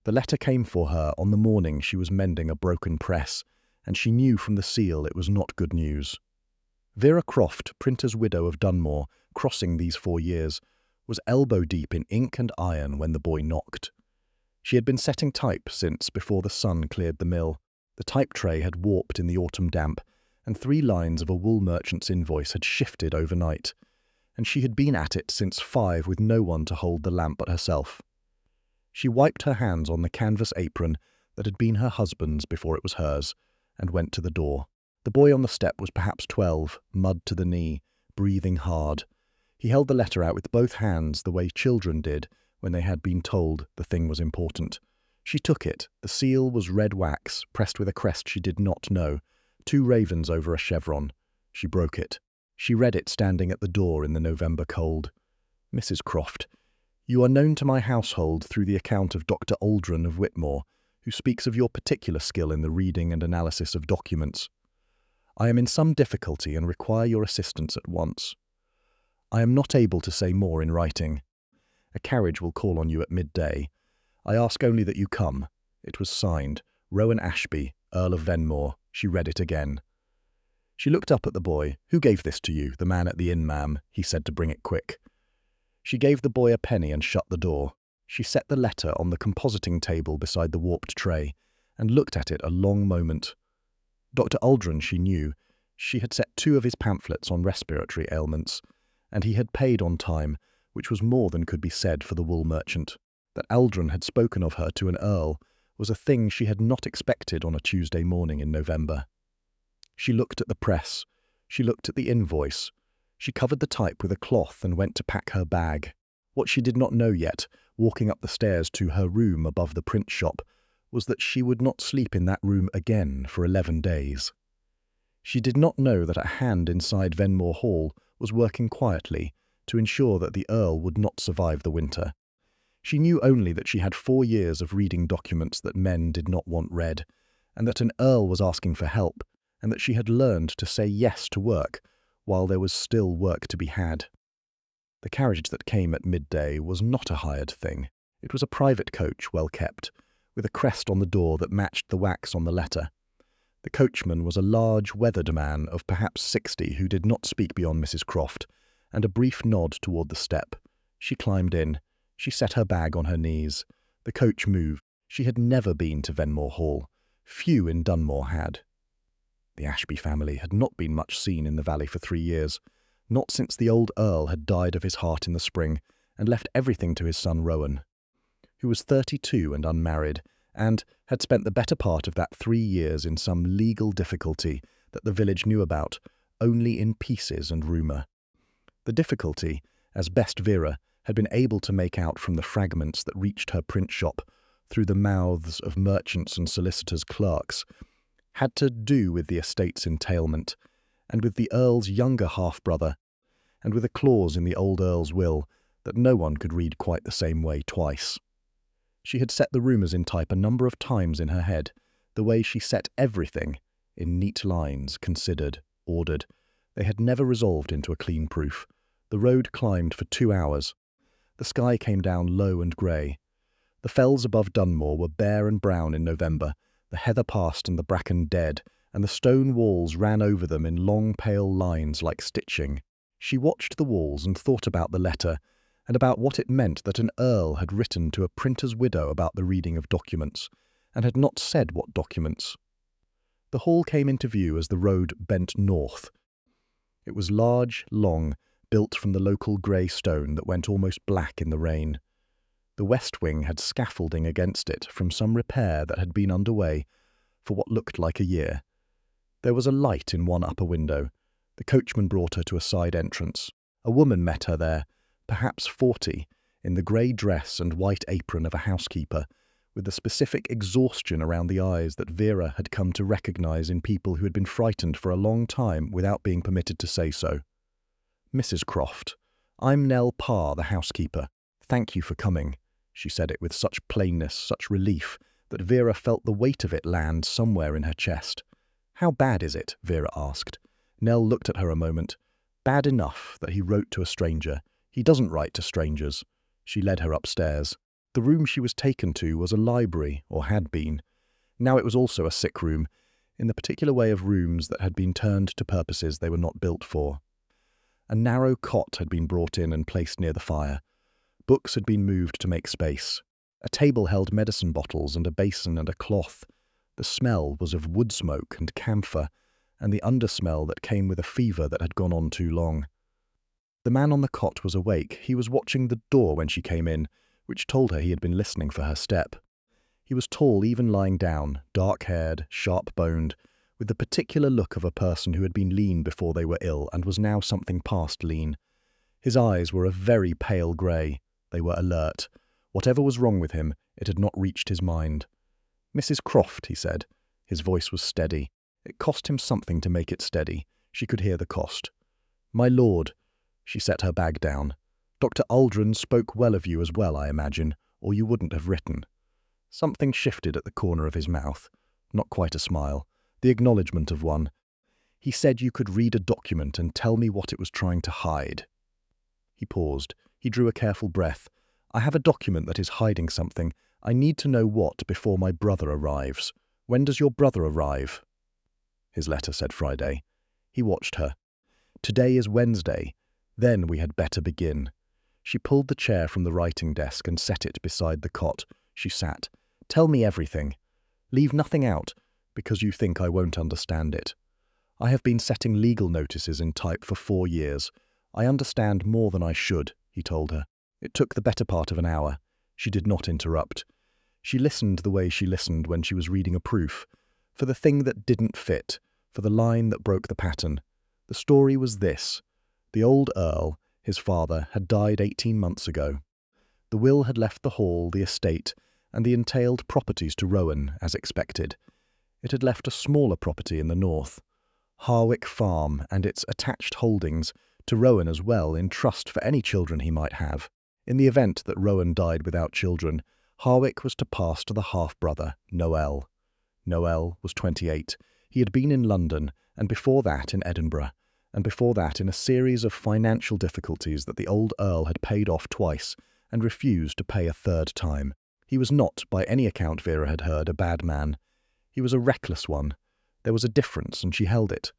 The letter came for her on the morning she was mending a broken press, and she knew from the seal it was not good news. Vera Croft, printer's widow of Dunmore, crossing these 4 years, was elbow-deep in ink and iron when the boy knocked. She had been setting type since before the sun cleared the mill. The type tray had warped in the autumn damp, and 3 lines of a wool merchant's invoice had shifted overnight, and she had been at it since 5 with no one to hold the lamp but herself. She wiped her hands on the canvas apron that had been her husband's before it was hers, and went to the door. The boy on the step was perhaps 12, mud to the knee, breathing hard. He held the letter out with both hands the way children did when they had been told the thing was important. She took it. The seal was red wax, pressed with a crest she did not know, 2 ravens over a chevron. She broke it. She read it standing at the door in the November cold. Mrs. Croft, you are known to my household through the account of Dr. Aldrin of Whitmore, who speaks of your particular skill in the reading and analysis of documents. I am in some difficulty and require your assistance at once. I am not able to say more in writing. A carriage will call on you at midday. I ask only that you come. It was signed, Rowan Ashby, Earl of Venmore. She read it again. She looked up at the boy. Who gave this to you? The man at the inn, ma'am, he said to bring it quick. She gave the boy a penny and shut the door. She set the letter on the compositing table beside the warped tray, and looked at it a long moment. Dr. Aldrin, she knew. She had set 2 of his pamphlets on respiratory ailments, and he had paid on time, which was more than could be said for the wool merchant. That Aldrin had spoken of her to an earl was a thing she had not expected on a Tuesday morning in November. She looked at the press. She looked at the invoice. She covered the type with a cloth and went to pack her bag. What she did not know yet, walking up the stairs to her room above the print shop, was that she would not sleep in that room again for 11 days. She did not know that a hand inside Venmore Hall was working quietly to ensure that the Earl would not survive the winter. She knew only that she had 4 years of reading documents that men did not want read, and that an Earl was asking for help, and that she had learned to say yes to work while there was still work to be had. The carriage that came at midday was not a hired thing. It was a private coach, well kept, with a crest on the door that matched the wax on the letter. The coachman was a large, weathered man of perhaps 60 who did not speak beyond Mrs. Croft, and a brief nod toward the step. She climbed in. She set her bag on her knees. The coach moved. She had never been to Venmore Hall. Few in Dunmore had. The Ashby family had not been much seen in the valley for 3 years, not since the old Earl had died of his heart in the spring and left everything to his son Rowan, who was 32 and unmarried, and had spent the better part of that 3 years in some legal difficulty that the village knew about only in pieces and rumour. The difficulty, as best Vera had been able to make out from the fragments that reached her print shop through the mouths of merchants and solicitors' clerks, had to do with the estate's entailment, and with the Earl's younger half-brother, and with a clause in the old Earl's will that no one could read quite the same way twice. She had set the rumours in type a number of times in her head, the way she set everything, in neat lines, considered, ordered. They had never resolved into a clean proof. The road climbed for 2 hours. The sky came down low and grey. The fells above Dunmore were bare and brown in November, the heather past and the bracken dead, and the stone walls ran over them in long pale lines like stitching. She watched the walls and thought about the letter, and about what it meant that an earl had written to a printer's widow about the reading of documents, and had not said what documents. The hall came into view as the road bent north. It was large, long, built from the local grey stone that went almost black in the rain. The west wing had scaffolding against it from some repair that had been underway for what looked like a year. There was a light in one upper window. The coachman brought her to a side entrance. A woman met her there, perhaps 40, in the grey dress and white apron of a housekeeper, with the specific exhaustion around the eyes that Vera had come to recognise in people who had been frightened for a long time without being permitted to say so. Mrs. Croft, I'm Nell Parr, the housekeeper. Thank you for coming. She said it with such plainness, such relief, that Vera felt the weight of it land somewhere in her chest. How bad is it? Vera asked. Nell looked at her a moment. Bad enough that he wrote to a stranger. He doesn't write to strangers. She led her upstairs. The room she was taken to was a library, or had been. Now it was also a sick room, in the particular way of rooms that had been turned to purposes they were not built for. A narrow cot had been brought in and placed near the fire. Books had been moved to make space. A table held medicine bottles and a basin and a cloth. The smell was of wood smoke and camphor, and the undersmell that came with a fever that had gone on too long. The man on the cot was awake. He was watching the door when she came in, which told her he had been listening for her step. He was tall even lying down, dark-haired, sharp-boned, with the particular look of a person who had been lean before they were ill and was now something past lean. His eyes were a very pale grey. They were alert. Whatever was wrong with him, it had not reached his mind. "Mrs. Croft," he said. His voice was steady. It cost him something to make it steady. She could hear the cost. "My lord." She set her bag down. "Dr. Aldrin spoke well of you as well, I imagine, or you wouldn't have written." Something shifted at the corner of his mouth. Not quite a smile. The acknowledgement of one. "He said you could read a document and tell me what it was trying to hide." He paused. He drew a careful breath. "I have a document that is hiding something. I need to know what before my brother arrives. When does your brother arrive?" His letter said Friday. He watched her. "Today is Wednesday. Then we had better begin." She pulled the chair from the writing desk and set it beside the cot. She sat. "Tell me everything. Leave nothing out, because you think I won't understand it. I have been setting legal notices in type for 4 years. I understand more than I should," he told her. It took the better part of an hour. She did not interrupt. She listened the way she listened when she was reading a proof, for the thing that didn't fit, for the line that broke the pattern. The story was this. The old Earl, his father, had died 18 months ago. The will had left the hall, the estate, and the entailed properties to Rowan, as expected. It had left a smaller property in the north, Harwick Farm, and its attached holdings, to Rowan as well, in trust for any children he might have. In the event that Rowan died without children, Harwick was to pass to the half-brother, Noel. Noel was 28. He had been in London, and before that in Edinburgh, and before that in a series of financial difficulties that the old Earl had paid off twice and refused to pay a third time. He was not, by any account Vera had heard, a bad man. He was a reckless one. There was a difference, and she held it.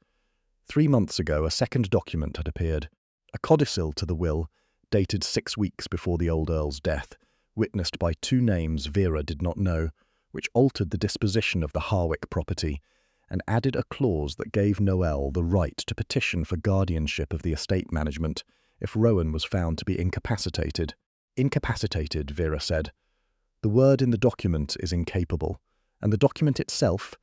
3 months ago a second document had appeared, a codicil to the will, dated 6 weeks before the old Earl's death, witnessed by 2 names Vera did not know, which altered the disposition of the Harwick property, and added a clause that gave Noel the right to petition for guardianship of the estate management if Rowan was found to be incapacitated. Incapacitated, Vera said. The word in the document is incapable, and the document itself.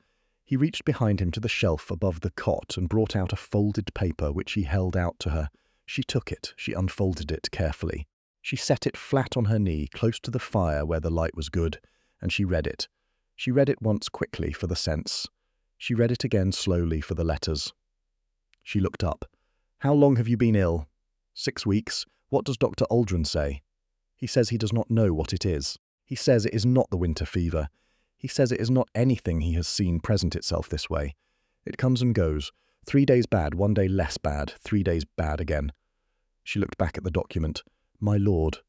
He reached behind him to the shelf above the cot and brought out a folded paper which he held out to her. She took it. She unfolded it carefully. She set it flat on her knee, close to the fire where the light was good, and she read it. She read it once quickly for the sense. She read it again slowly for the letters. She looked up. "How long have you been ill?" 6 weeks. What does Dr. Aldrin say?" "He says he does not know what it is. He says it is not the winter fever. He says it is not anything he has seen present itself this way. It comes and goes. 3 days bad, 1 day less bad, 3 days bad again." She looked back at the document. "My lord,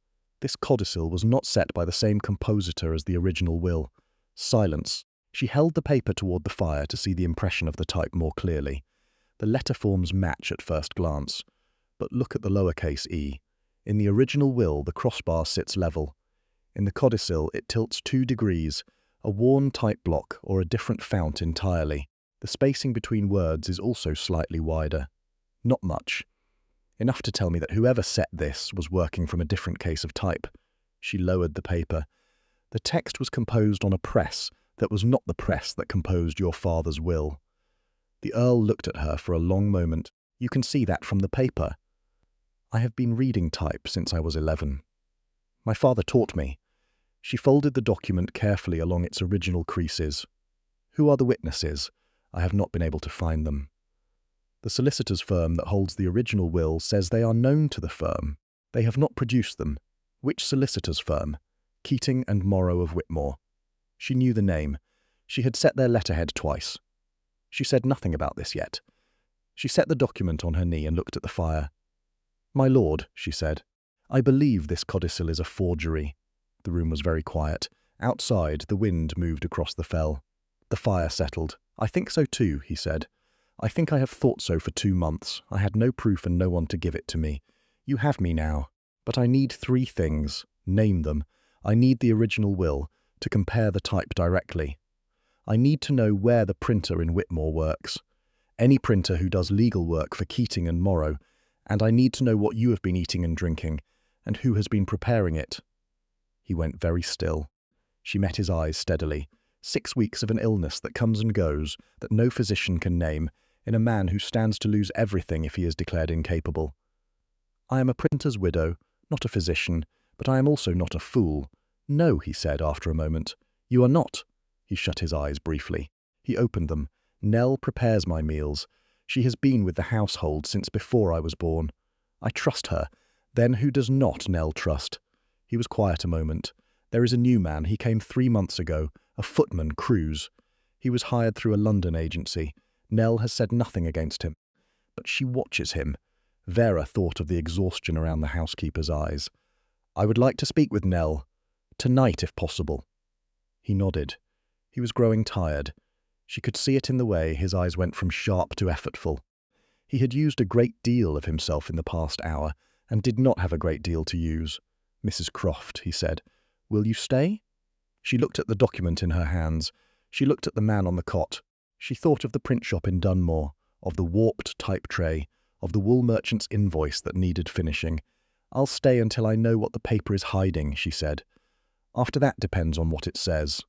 this codicil was not set by the same compositor as the original will." Silence. She held the paper toward the fire to see the impression of the type more clearly. The letter forms match at first glance. But look at the lowercase e. In the original will, the crossbar sits level. In the codicil, it tilts 2 degrees, a worn type block or a different fount entirely. The spacing between words is also slightly wider. Not much. Enough to tell me that whoever set this was working from a different case of type. She lowered the paper. The text was composed on a press that was not the press that composed your father's will. The Earl looked at her for a long moment. "You can see that from the paper." "I have been reading type since I was 11. My father taught me." She folded the document carefully along its original creases. "Who are the witnesses? I have not been able to find them." "The solicitor's firm that holds the original will says they are known to the firm. They have not produced them." "Which solicitor's firm?" "Keating and Morrow of Whitmore." She knew the name. She had set their letterhead twice. She said nothing about this yet. She set the document on her knee and looked at the fire. "My lord," she said, "I believe this codicil is a forgery." The room was very quiet. Outside, the wind moved across the fell. The fire settled. "I think so too," he said. "I think I have thought so for 2 months. I had no proof and no one to give it to me. You have me now. But I need 3 things. Name them. I need the original will, to compare the type directly. I need to know where the printer in Whitmore works. Any printer who does legal work for Keating and Morrow. And I need to know what you have been eating and drinking, and who has been preparing it." He went very still. She met his eyes steadily. 6 weeks of an illness that comes and goes, that no physician can name, in a man who stands to lose everything if he is declared incapable. "I am a printer's widow, not a physician, but I am also not a fool." "No," he said after a moment. "You are not." He shut his eyes briefly. He opened them. "Nell prepares my meals. She has been with the household since before I was born. I trust her. Then who does not Nell trust?" He was quiet a moment. "There is a new man. He came 3 months ago. A footman, Cruz. He was hired through a London agency. Nell has said nothing against him. But she watches him." Vera thought of the exhaustion around the housekeeper's eyes. "I would like to speak with Nell. Tonight, if possible." He nodded. He was growing tired. She could see it in the way his eyes went from sharp to effortful. He had used a great deal of himself in the past hour, and did not have a great deal to use. "Mrs. Croft," he said, "will you stay?" She looked at the document in her hands. She looked at the man on the cot. She thought of the print shop in Dunmore, of the warped type tray, of the wool merchant's invoice that needed finishing. "I'll stay until I know what the paper is hiding," she said. "After that depends on what it says."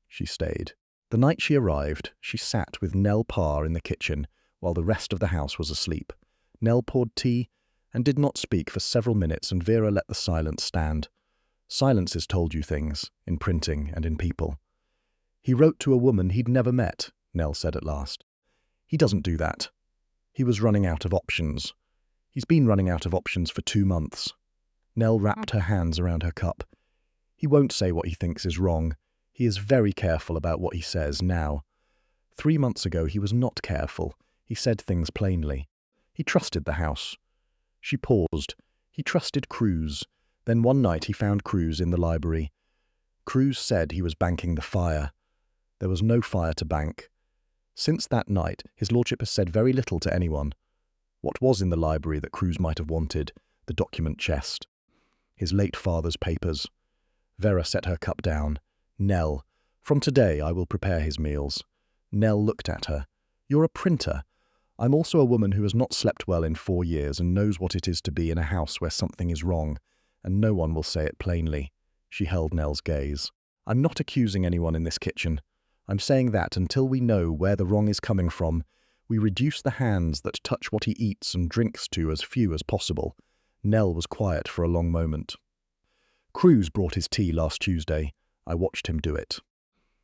She stayed. The night she arrived, she sat with Nell Parr in the kitchen while the rest of the house was asleep. Nell poured tea and did not speak for several minutes, and Vera let the silence stand. Silences told you things, in printing and in people. "He wrote to a woman he'd never met," Nell said at last. "He doesn't do that. He was running out of options. He's been running out of options for 2 months. Nell wrapped her hands around her cup. "He won't say what he thinks is wrong. He is very careful about what he says now. 3 months ago he was not careful. He said things plainly. He trusted the house." She paused. "He trusted Cruz. Then one night he found Cruz in the library. Cruz said he was banking the fire. There was no fire to bank. Since that night, his lordship has said very little to anyone. What was in the library that Cruz might have wanted? The document chest. His late father's papers." Vera set her cup down. "Nell, from today I will prepare his meals." Nell looked at her. "You're a printer. I'm also a woman who has not slept well in 4 years and knows what it is to be in a house where something is wrong, and no one will say it plainly." She held Nell's gaze. "I'm not accusing anyone in this kitchen. I'm saying that until we know where the wrong is coming from, we reduce the hands that touch what he eats and drinks to as few as possible." Nell was quiet for a long moment. "Cruz brought his tea last Tuesday. I watched him do it.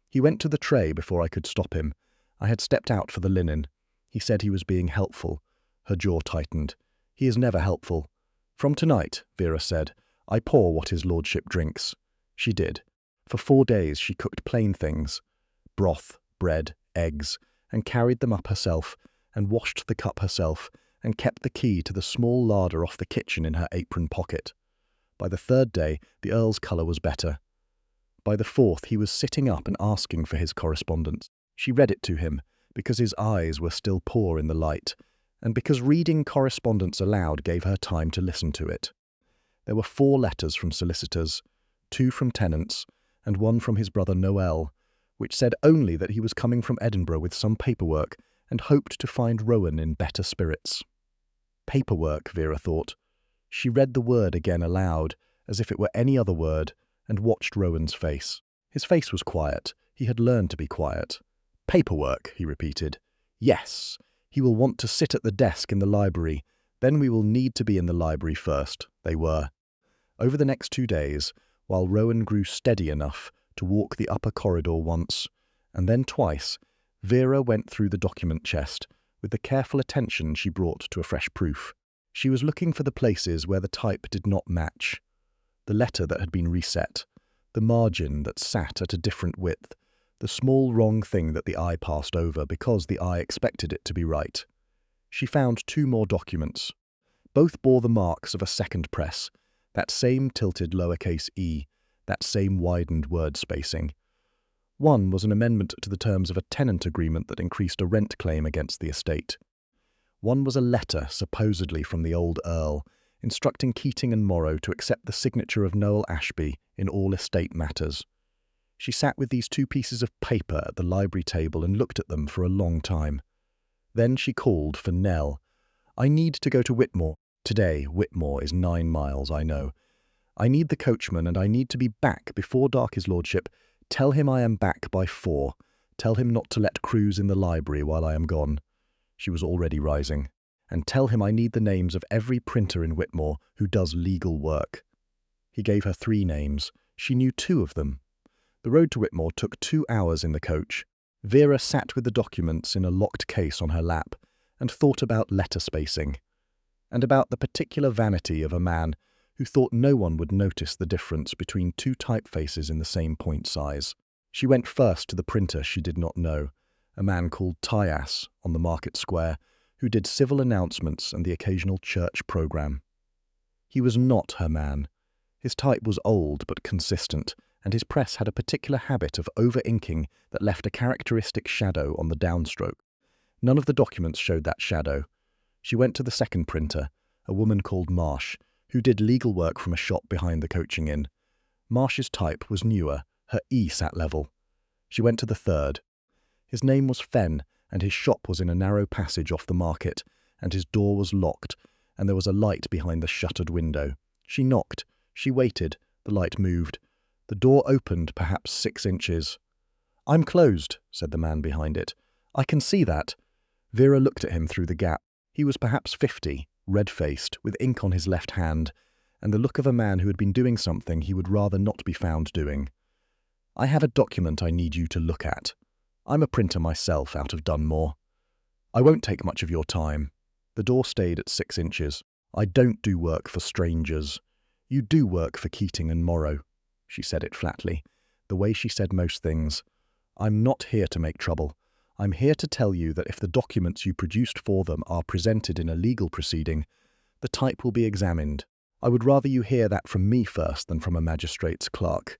He went to the tray before I could stop him. I had stepped out for the linen. He said he was being helpful." Her jaw tightened. "He is never helpful." "From tonight," Vera said, "I pour what his lordship drinks." She did. For 4 days she cooked plain things. Broth, bread, eggs, and carried them up herself, and washed the cup herself, and kept the key to the small larder off the kitchen in her apron pocket. By the 3rd day, the Earl's colour was better. By the 4th, he was sitting up and asking for his correspondence. She read it to him, because his eyes were still poor in the light, and because reading correspondence aloud gave her time to listen to it. There were 4 letters from solicitors, 2 from tenants, and 1 from his brother Noel, which said only that he was coming from Edinburgh with some paperwork and hoped to find Rowan in better spirits. Paperwork, Vera thought. She read the word again aloud, as if it were any other word, and watched Rowan's face. His face was quiet. He had learned to be quiet. "Paperwork," he repeated. "Yes. He will want to sit at the desk in the library. Then we will need to be in the library first." They were. Over the next 2 days, while Rowan grew steady enough to walk the upper corridor once, and then twice, Vera went through the document chest with the careful attention she brought to a fresh proof. She was looking for the places where the type did not match. The letter that had been reset, the margin that sat at a different width, the small wrong thing that the eye passed over because the eye expected it to be right. She found 2 more documents. Both bore the marks of a second press, that same tilted lowercase e, that same widened word spacing. One was an amendment to the terms of a tenant agreement that increased a rent claim against the estate. One was a letter, supposedly from the old Earl, instructing Keating and Morrow to accept the signature of Noel Ashby in all estate matters. She sat with these two pieces of paper at the library table and looked at them for a long time. Then she called for Nell. "I need to go to Whitmore. Today, Whitmore is 9 miles, I know. I need the coachman and I need to be back before dark, his lordship. Tell him I am back by 4. Tell him not to let Cruz in the library while I am gone." She was already rising. "And tell him I need the names of every printer in Whitmore who does legal work." He gave her 3 names. She knew 2 of them. The road to Whitmore took 2 hours in the coach. Vera sat with the documents in a locked case on her lap and thought about letter spacing, and about the particular vanity of a man who thought no one would notice the difference between 2 typefaces in the same point size. She went first to the printer she did not know, a man called Tyas on the market square, who did civil announcements and the occasional church programme. He was not her man. His type was old but consistent, and his press had a particular habit of over-inking that left a characteristic shadow on the downstroke. None of the documents showed that shadow. She went to the second printer, a woman called Marsh, who did legal work from a shop behind the coaching inn. Marsh's type was newer, her E sat level. She went to the third. His name was Fenn, and his shop was in a narrow passage off the market, and his door was locked, and there was a light behind the shuttered window. She knocked. She waited. The light moved. The door opened perhaps 6 inches. "I'm closed," said the man behind it. "I can see that." Vera looked at him through the gap. He was perhaps 50, red-faced, with ink on his left hand, and the look of a man who had been doing something he would rather not be found doing. "I have a document I need you to look at. I'm a printer myself out of Dunmore. I won't take much of your time." The door stayed at 6 inches. "I don't do work for strangers. You do work for Keating and Morrow." She said it flatly, the way she said most things. "I'm not here to make trouble. I'm here to tell you that if the documents you produced for them are presented in a legal proceeding, the type will be examined. I would rather you hear that from me first than from a magistrate's clerk."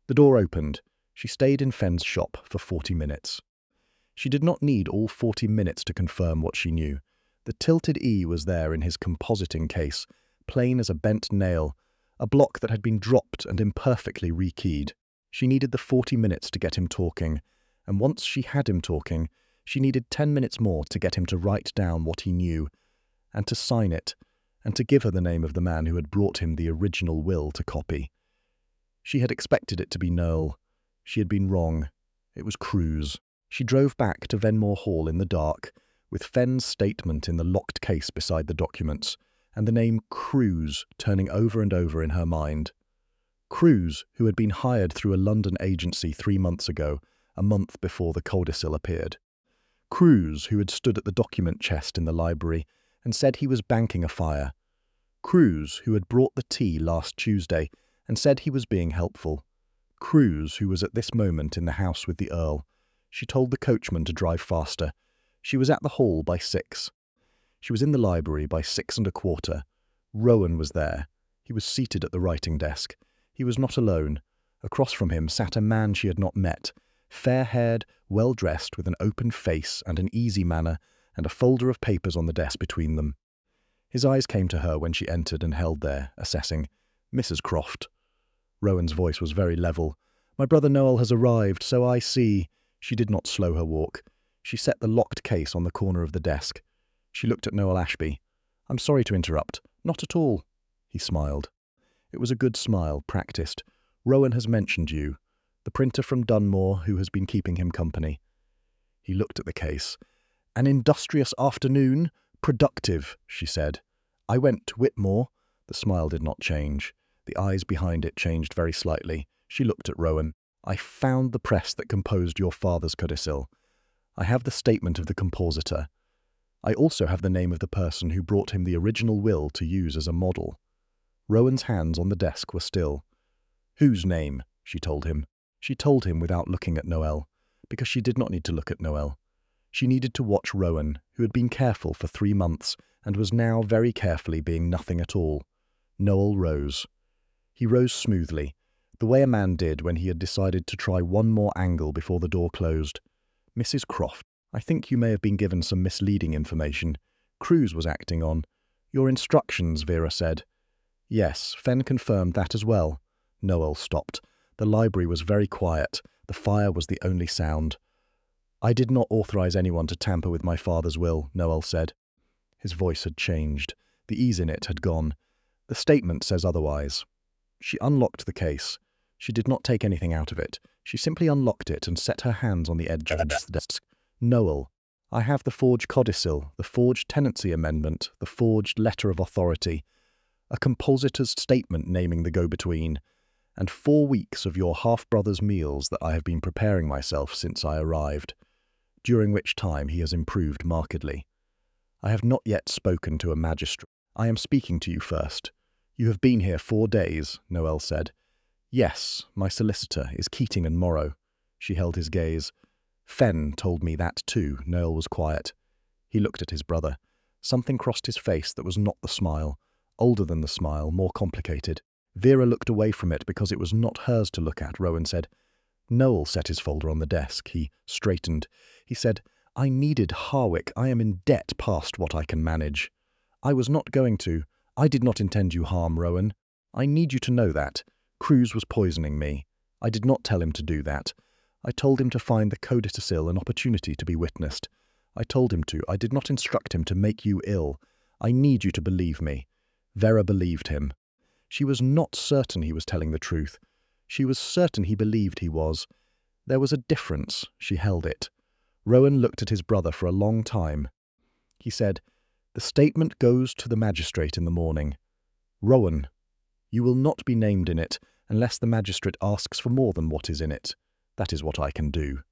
The door opened. She stayed in Fenn's shop for 40 minutes. She did not need all 40 minutes to confirm what she knew. The tilted E was there in his compositing case, plain as a bent nail, a block that had been dropped and imperfectly rekeyed. She needed the 40 minutes to get him talking, and once she had him talking, she needed 10 minutes more to get him to write down what he knew, and to sign it, and to give her the name of the man who had brought him the original will to copy. She had expected it to be Noel. She had been wrong. It was Cruz. She drove back to Venmore Hall in the dark, with Fenn's statement in the locked case beside the documents, and the name Cruz turning over and over in her mind. Cruz, who had been hired through a London agency 3 months ago, a month before the codicil appeared. Cruz, who had stood at the document chest in the library and said he was banking a fire. Cruz, who had brought the tea last Tuesday and said he was being helpful. Cruz, who was at this moment in the house with the Earl. She told the coachman to drive faster. She was at the hall by 6. She was in the library by 6 1/4. Rowan was there. He was seated at the writing desk. He was not alone. Across from him sat a man she had not met, fair-haired, well-dressed, with an open face and an easy manner, and a folder of papers on the desk between them. His eyes came to her when she entered and held there, assessing. "Mrs. Croft." Rowan's voice was very level. "My brother Noel has arrived, so I see." She did not slow her walk. She set the locked case on the corner of the desk. She looked at Noel Ashby. "I'm sorry to interrupt." "Not at all." He smiled. It was a good smile, practiced. "Rowan has mentioned you, the printer from Dunmore who has been keeping him company." He looked at the case. "An industrious afternoon? Productive," she said. "I went to Whitmore." The smile did not change. The eyes behind it changed very slightly. She looked at Rowan. "I found the press that composed your father's codicil. I have the statement of the compositor. I also have the name of the person who brought him the original will to use as a model." Rowan's hands on the desk were still. "Whose name?" she told him. She told him without looking at Noel, because she did not need to look at Noel. She needed to watch Rowan, who had been careful for 3 months and was now very carefully being nothing at all. Noel rose. He rose smoothly, the way a man did when he had decided to try one more angle before the door closed. "Mrs. Croft, I think you may have been given some misleading information. Cruz was acting on your instructions," Vera said. "Yes, Fen confirmed that as well." Noel stopped. The library was very quiet. The fire was the only sound. "I did not authorize anyone to tamper with my father's will," Noel said. His voice had changed. The ease in it had gone. "The statement says otherwise." She unlocked the case. She did not take anything out of it. She simply unlocked it and set her hands on the edge of the desk. "Noel, I have the forged codicil, the forged tenancy amendment, the forged letter of authority, a compositor's statement naming the go-between, and 4 weeks of your half-brother's meals that I have been preparing myself since I arrived, during which time he has improved markedly. I have not yet spoken to a magistrate. I am speaking to you first. You have been here 4 days," Noel said. "Yes, my solicitor is Keating and Morrow." She held his gaze. "Fen told me that too." Noel was quiet. He looked at his brother. Something crossed his face that was not the smile. Older than the smile, more complicated. Vera looked away from it because it was not hers to look at. Rowan said. Noel set his folder on the desk. He straightened. He said, "I needed Harwick. I am in debt past what I can manage. I was not going to. I did not intend you harm, Rowan. I need you to know that. Cruz was poisoning me. I did not tell him to do that. I told him to find the codicil an opportunity to be witnessed. I told him to. I did not instruct him to make you ill. I need you to believe me." Vera believed him. She was not certain he was telling the truth. She was certain he believed he was. There was a difference. She held it. Rowan looked at his brother for a long time. He said, "The statement goes to the magistrate in the morning. Rowan, you will not be named in it unless the magistrate asks for more than what is in it. That is what I can do."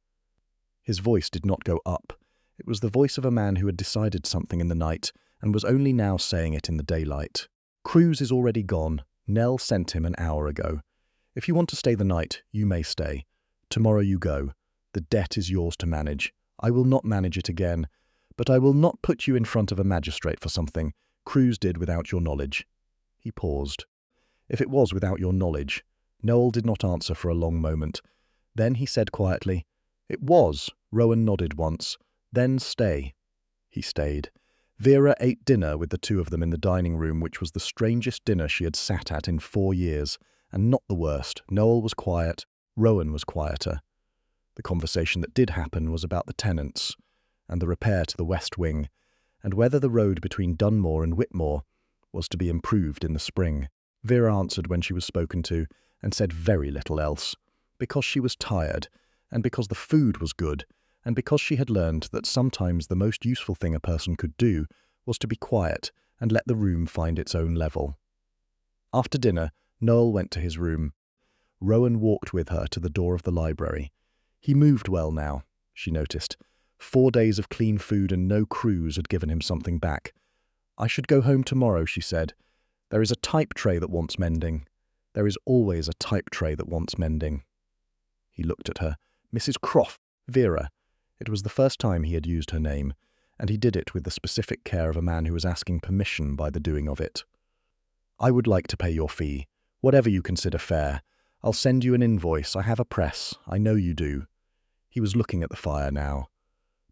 His voice did not go up. It was the voice of a man who had decided something in the night and was only now saying it in the daylight. "Cruz is already gone. Nell sent him an hour ago. If you want to stay the night, you may stay. Tomorrow you go. The debt is yours to manage. I will not manage it again, but I will not put you in front of a magistrate for something Cruz did without your knowledge." He paused. "If it was without your knowledge." Noel did not answer for a long moment. Then he said quietly, "It was." Rowan nodded once. "Then stay." He stayed. Vera ate dinner with the two of them in the dining room, which was the strangest dinner she had sat at in 4 years, and not the worst. Noel was quiet. Rowan was quieter. The conversation that did happen was about the tenants, and the repair to the West Wing, and whether the road between Dunmore and Whitmore was to be improved in the spring. Vera answered when she was spoken to, and said very little else, because she was tired, and because the food was good, and because she had learned that sometimes the most useful thing a person could do was to be quiet and let the room find its own level. After dinner, Noel went to his room. Rowan walked with her to the door of the library. He moved well now, she noticed. 4 days of clean food and no Cruz had given him something back. "I should go home tomorrow," she said. "There is a type tray that wants mending. There is always a type tray that wants mending." He looked at her. "Mrs. Croft." Vera. It was the first time he had used her name, and he did it with the specific care of a man who was asking permission by the doing of it. "I would like to pay your fee, whatever you consider fair. I'll send you an invoice. I have a press. I know you do." He was looking at the fire now.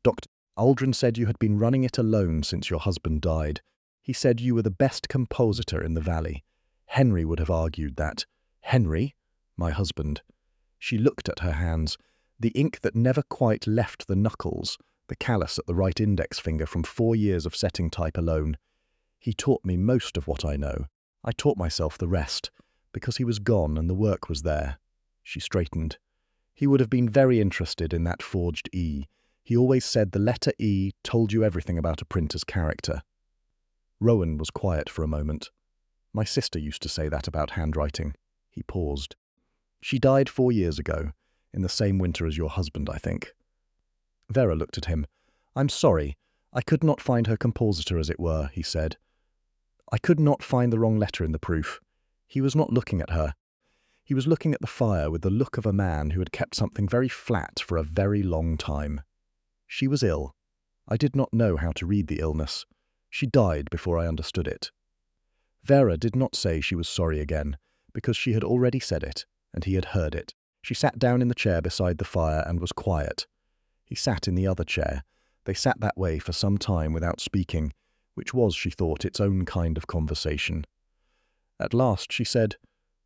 "Dr. Aldrin said you had been running it alone since your husband died. He said you were the best compositor in the valley. Henry would have argued that." "Henry?" "My husband." She looked at her hands. The ink that never quite left the knuckles, the callus at the right index finger from 4 years of setting type alone. "He taught me most of what I know. I taught myself the rest, because he was gone and the work was there." She straightened. "He would have been very interested in that forged E. He always said the letter E told you everything about a printer's character." Rowan was quiet for a moment. "My sister used to say that about handwriting." He paused. "She died 4 years ago. In the same winter as your husband, I think." Vera looked at him. "I'm sorry. I could not find her compositor, as it were," he said. "I could not find the wrong letter in the proof." He was not looking at her. He was looking at the fire with the look of a man who had kept something very flat for a very long time. "She was ill. I did not know how to read the illness. She died before I understood it." Vera did not say she was sorry again, because she had already said it. and he had heard it. She sat down in the chair beside the fire and was quiet. He sat in the other chair. They sat that way for some time without speaking, which was, she thought, its own kind of conversation. At last she said,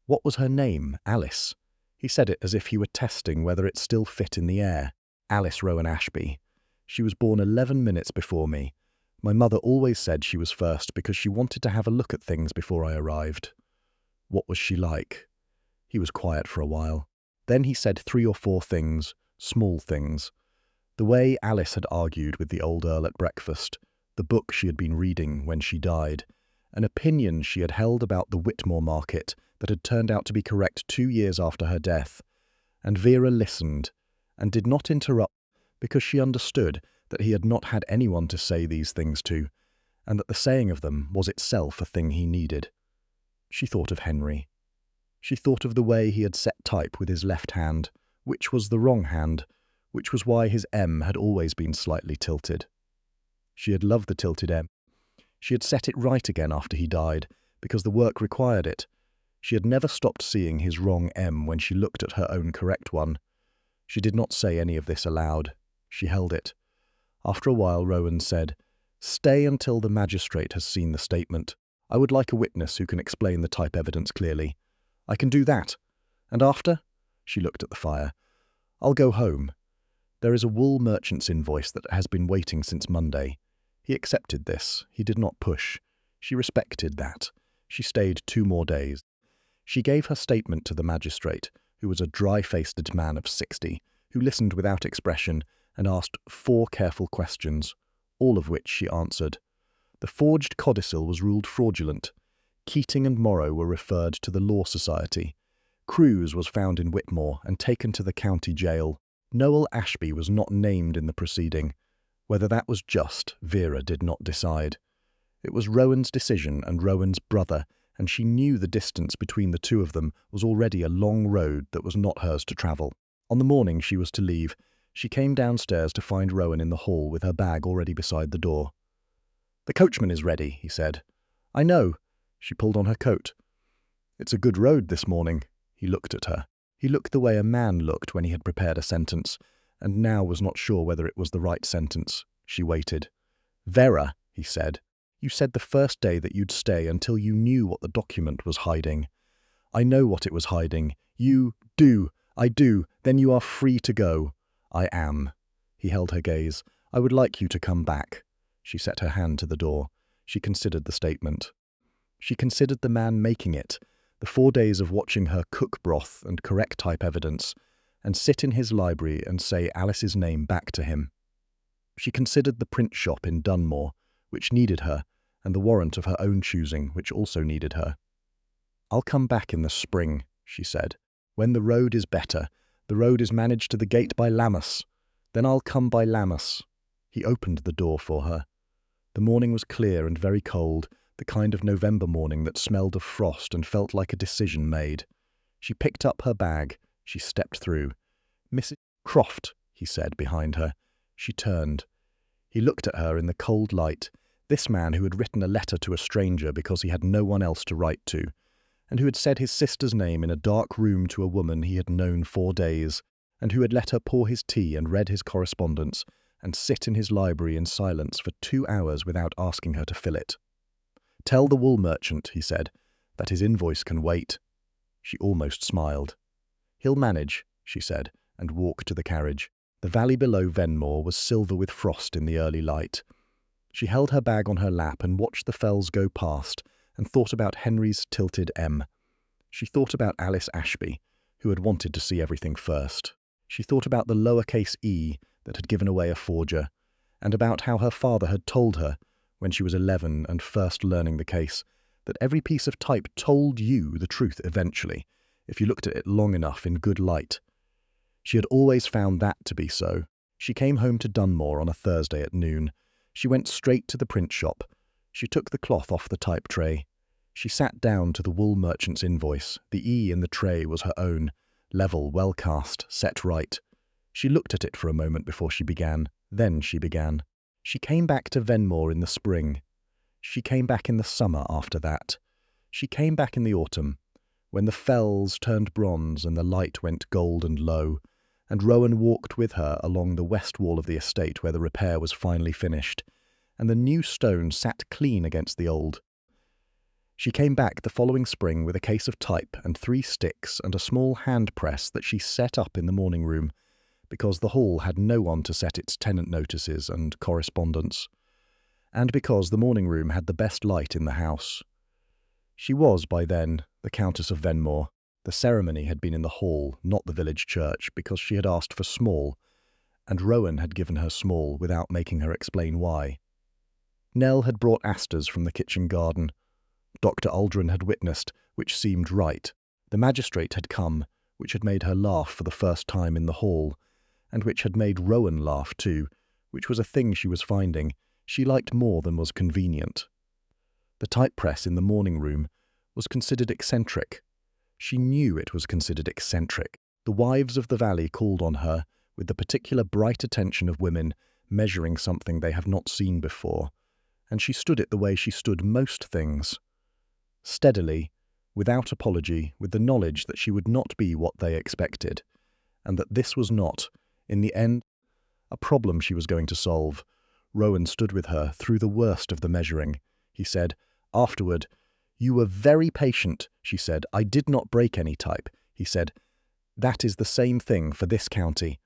"What was her name? Alice?" He said it as if he were testing whether it still fit in the air. "Alice Rowan Ashby. She was born 11 minutes before me. My mother always said she was first because she wanted to have a look at things before I arrived." What was she like? He was quiet for a while. Then he said 3 or 4 things, small things. The way Alice had argued with the old Earl at breakfast, the book she had been reading when she died, an opinion she had held about the Whitmore market that had turned out to be correct 2 years after her death. And Vera listened, and did not interrupt, because she understood that he had not had anyone to say these things to, and that the saying of them was itself a thing he needed. She thought of Henry. She thought of the way he had set type with his left hand, which was the wrong hand, which was why his M had always been slightly tilted. She had loved the tilted M. She had set it right again after he died, because the work required it. She had never stopped seeing his wrong M when she looked at her own correct one. She did not say any of this aloud. She held it. After a while, Rowan said, "Stay until the magistrate has seen the statement. I would like a witness who can explain the type evidence clearly. I can do that. And after?" She looked at the fire. "I'll go home. There is a wool merchant's invoice that has been waiting since Monday." He accepted this. He did not push. She respected that. She stayed 2 more days. She gave her statement to the magistrate, who was a dry-faced man of 60, who listened without expression and asked 4 careful questions, all of which she answered. The forged codicil was ruled fraudulent. Keating and Morrow were referred to the Law Society. Crews was found in Whitmore and taken to the county jail. Noel Ashby was not named in the proceeding. Whether that was just, Vera did not decide. It was Rowan's decision and Rowan's brother, and she knew the distance between the two of them was already a long road that was not hers to travel. On the morning she was to leave, she came downstairs to find Rowan in the hall with her bag already beside the door. "The coachman is ready," he said. "I know." She pulled on her coat. "It's a good road this morning." He looked at her. He looked the way a man looked when he had prepared a sentence, and now was not sure whether it was the right sentence. She waited. "Vera," he said, "you said the first day that you'd stay until you knew what the document was hiding. I know what it was hiding. You do. I do. Then you are free to go." "I am." He held her gaze. "I would like you to come back." She set her hand to the door. She considered the statement. She considered the man making it, the 4 days of watching her cook broth and correct type evidence, and sit in his library and say Alice's name back to him. She considered the print shop in Dunmore, which needed her, and the warrant of her own choosing, which also needed her. "I'll come back in the spring," she said. "When the road is better. The road is managed to the gate by Lammas. Then I'll come by Lammas." He opened the door for her. The morning was clear and very cold, the kind of November morning that smelled of frost and felt like a decision made. She picked up her bag. She stepped through. "Mrs. Croft," he said behind her. She turned. He looked at her in the cold light, this man who had written a letter to a stranger because he had no one else to write to, and who had said his sister's name in a dark room to a woman he had known 4 days, and who had let her pour his tea and read his correspondence, and sit in his library in silence for 2 hours without asking her to fill it. "Tell the wool merchant," he said, "that his invoice can wait." She almost smiled. "He'll manage," she said, and walked to the carriage. The valley below Venmore was silver with frost in the early light. She held her bag on her lap and watched the fells go past, and thought about Henry's tilted M. She thought about Alice Ashby, who had wanted to see everything first. She thought about the lowercase e that had given away a forger, and about how her father had told her, when she was 11 and first learning the case, that every piece of type told you the truth eventually, if you looked at it long enough in good light. She had always found that to be so. She came home to Dunmore on a Thursday at noon. She went straight to the print shop. She took the cloth off the type tray. She sat down to the wool merchant's invoice. The E in the tray was her own, level, well cast, set right. She looked at it for a moment before she began. Then she began. She came back to Venmore in the spring. She came back in the summer after that. She came back in the autumn. when the fells turned bronze and the light went gold and low, and Rowan walked with her along the west wall of the estate where the repair was finally finished, and the new stone sat clean against the old. She came back the following spring with a case of type and 3 sticks and a small hand press that she set up in the morning room, because the hall had no one to set its tenant notices and correspondence, and because the morning room had the best light in the house. She was, by then, the Countess of Venmore. The ceremony had been in the hall, not the village church, because she had asked for small, and Rowan had given her small without making her explain why. Nell had brought asters from the kitchen garden. Dr. Aldrin had witnessed, which seemed right. The magistrate had come, which had made her laugh for the first time in the hall, and which had made Rowan laugh too, which was a thing she was finding she liked more than was convenient. The type press in the morning room was considered eccentric. She knew it was considered eccentric. The wives of the valley called on her with the particular bright attention of women measuring something they have not seen before, and she stood it the way she stood most things. Steadily, without apology, with the knowledge that she would not be what they expected, and that this was not, in the end, a problem she was going to solve. Rowan stood with her through the worst of the measuring. He said, afterward, "You were very patient," she said. "I did not break any type." He said, "That is the same thing for this county."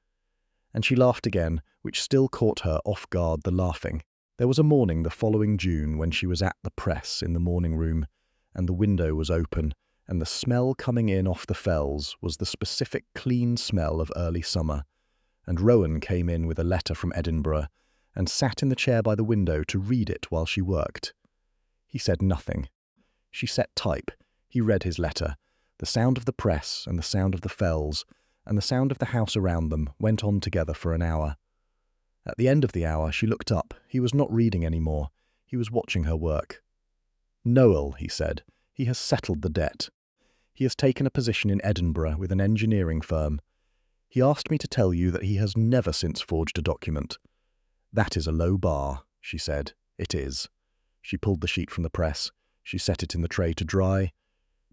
And she laughed again, which still caught her off guard, the laughing. There was a morning the following June when she was at the press in the morning room, and the window was open, and the smell coming in off the fells was the specific clean smell of early summer, and Rowan came in with a letter from Edinburgh, and sat in the chair by the window to read it while she worked. He said nothing. She set type. He read his letter. The sound of the press and the sound of the fells and the sound of the house around them went on together for an hour. At the end of the hour she looked up. He was not reading any more. He was watching her work. "Noel," he said, "he has settled the debt. He has taken a position in Edinburgh with an engineering firm. He asked me to tell you that he has never since forged a document." "That is a low bar," she said. "It is." She pulled the sheet from the press. She set it in the tray to dry.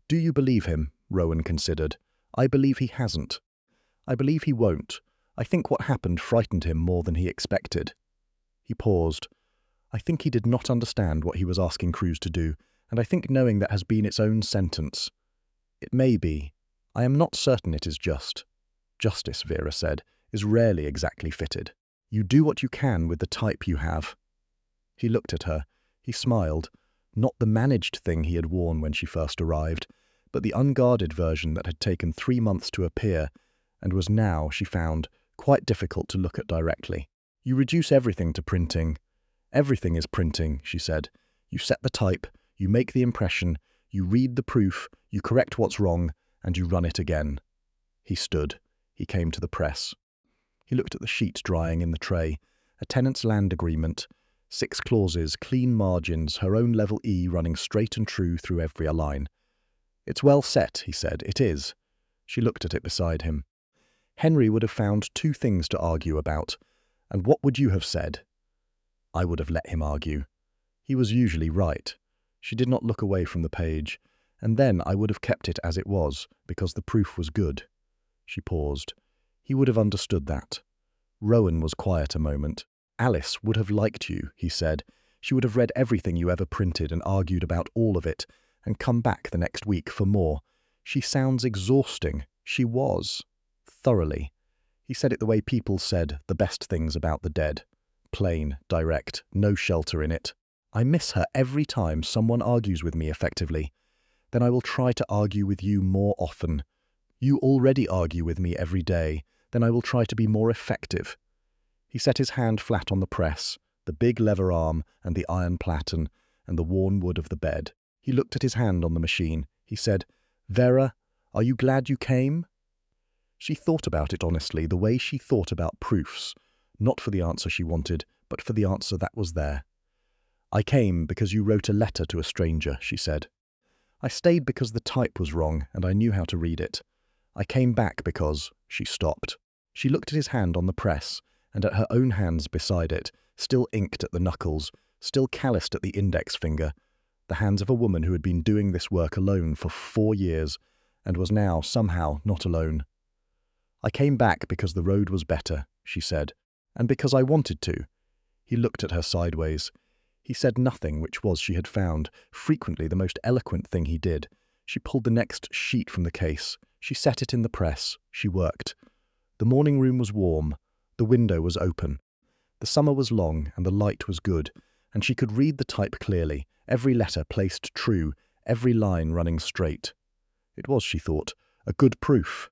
"Do you believe him?" Rowan considered. "I believe he hasn't. I believe he won't. I think what happened frightened him more than he expected." He paused. "I think he did not understand what he was asking Cruz to do, and I think knowing that has been its own sentence. It may be. I am not certain it is just. Justice," Vera said, "is rarely exactly fitted. You do what you can with the type you have." He looked at her. He smiled. Not the managed thing he had worn when she first arrived, but the unguarded version that had taken 3 months to appear, and was now, she found, quite difficult to look at directly. "You reduce everything to printing." "Everything is printing," she said. "You set the type, you make the impression, you read the proof, you correct what's wrong, and you run it again." He stood. He came to the press. He looked at the sheet drying in the tray. A tenant's land agreement. 6 clauses, clean margins, her own level E running straight and true through every line. "It's well set," he said. "It is." She looked at it beside him. "Henry would have found 2 things to argue about. And what would you have said?" "I would have let him argue. He was usually right." She did not look away from the page. "And then I would have kept it as it was, because the proof was good." She paused. He would have understood that. Rowan was quiet a moment. "Alice would have liked you," he said. "She would have read everything you ever printed and argued about all of it, and come back the next week for more. She sounds exhausting." She was. Thoroughly. He said it the way people said the best things about the dead. Plain, direct, no shelter in it. "I miss her every time someone argues with me effectively. Then I will try to argue with you more often. You already argue with me every day. Then I will try to be more effective." He set his hand flat on the press, the big lever arm and the iron platen and the worn wood of the bed. He looked at his hand on the machine. He said, "Vera, are you glad you came?" She thought about it honestly, the way she thought about proofs, not for the answer she wanted, but for the answer that was there. "I came because you wrote a letter to a stranger," she said. "I stayed because the type was wrong and I knew how to read it. I came back because—" She stopped. She looked at his hand on the press, and at her own hands beside it, still inked at the knuckles, still calloused at the index finger, the hands of a woman who had been doing this work alone for 4 years, and was now, somehow, not alone. "I came back because the road was better," she said, "and because I wanted to." He looked at her sideways. He said nothing, which was, she had found, frequently the most eloquent thing he did. She pulled the next sheet from the case. She set it in the press. She worked. The morning room was warm. The window was open. The summer was long, and the light was good, and she could read the type clearly, every letter placed true, every line running straight. It was, she thought, a good proof.